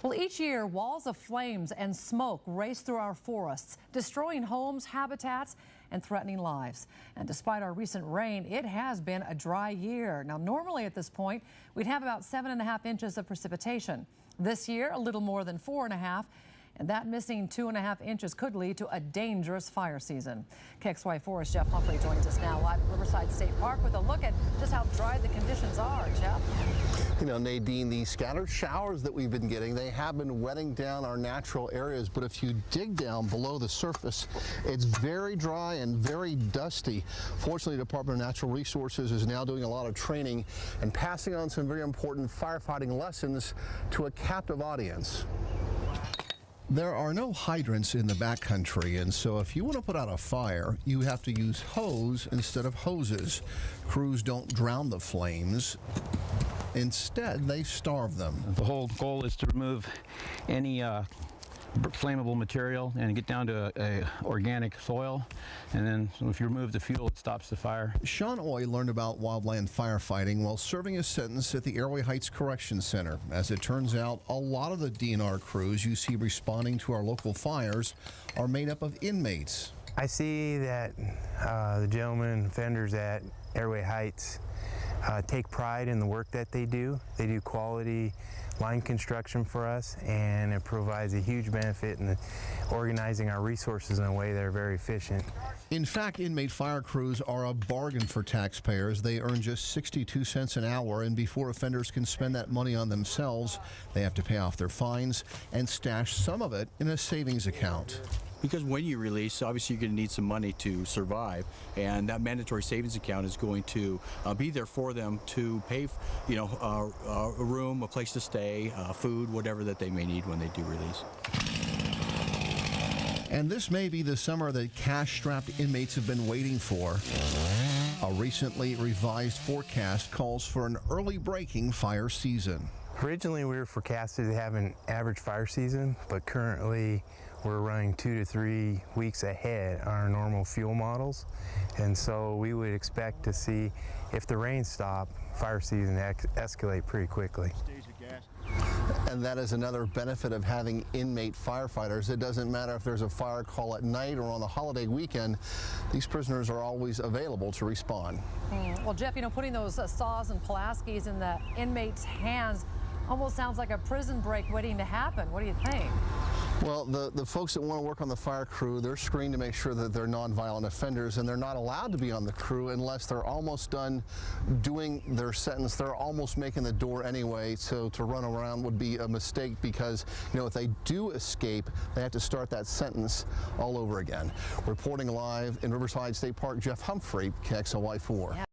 Well, each year, walls of flames and smoke race through our forests, destroying homes, habitats, and threatening lives. And despite our recent rain, it has been a dry year. Now, normally at this point, we'd have about 7.5 inches of precipitation. This year, a little more than 4.5. And that missing 2.5 inches could lead to a dangerous fire season. KXLY 4's Jeff Humphrey joins us now live at Riverside State Park with a look at just how dry the conditions are. Jeff? You know, Nadine, the scattered showers that we've been getting, they have been wetting down our natural areas. But if you dig down below the surface, it's very dry and very dusty. Fortunately, the Department of Natural Resources is now doing a lot of training and passing on some very important firefighting lessons to a captive audience. There are no hydrants in the backcountry, and so if you want to put out a fire, you have to use hose instead of hoses. Crews don't drown the flames. Instead, they starve them. The whole goal is to remove any flammable material and get down to a organic soil, and then if you remove the fuel, it stops the fire. Sean Oy learned about wildland firefighting while serving a sentence at the AIRWAY Heights Correction Center. As it turns out, a lot of the DNR crews you see responding to our local fires are made up of inmates. I see that the gentlemen offenders at AIRWAY Heights take pride in the work that they do. They do quality line construction for us, and it provides a huge benefit in organizing our resources in a way that are very efficient. In fact, inmate fire crews are a bargain for taxpayers. They earn just 62 cents an hour, and before offenders can spend that money on themselves, they have to pay off their fines and stash some of it in a savings account. Because when you release, obviously you're going to need some money to survive, and that mandatory savings account is going to be there for them to pay, you know, a room, a place to stay, food, whatever that they may need when they do release. And this may be the summer that cash-strapped inmates have been waiting for. A recently revised forecast calls for an early breaking fire season. Originally, we were forecasted to have an average fire season, but currently we're running 2 to 3 weeks ahead on our normal fuel models. And so we would expect to see, if the rain stops, fire season escalate pretty quickly. And that is another benefit of having inmate firefighters. It doesn't matter if there's a fire call at night or on the holiday weekend, these prisoners are always available to respond. Well, Jeff, you know, putting those saws and Pulaskis in the inmates' hands almost sounds like a prison break waiting to happen. What do you think? Well, the folks that want to work on the fire crew, they're screened to make sure that they're nonviolent offenders, and they're not allowed to be on the crew unless they're almost done doing their sentence. They're almost making the door anyway, so to run around would be a mistake because, you know, if they do escape, they have to start that sentence all over again. Reporting live in Riverside State Park, Jeff Humphrey, KXLY 4. Yeah.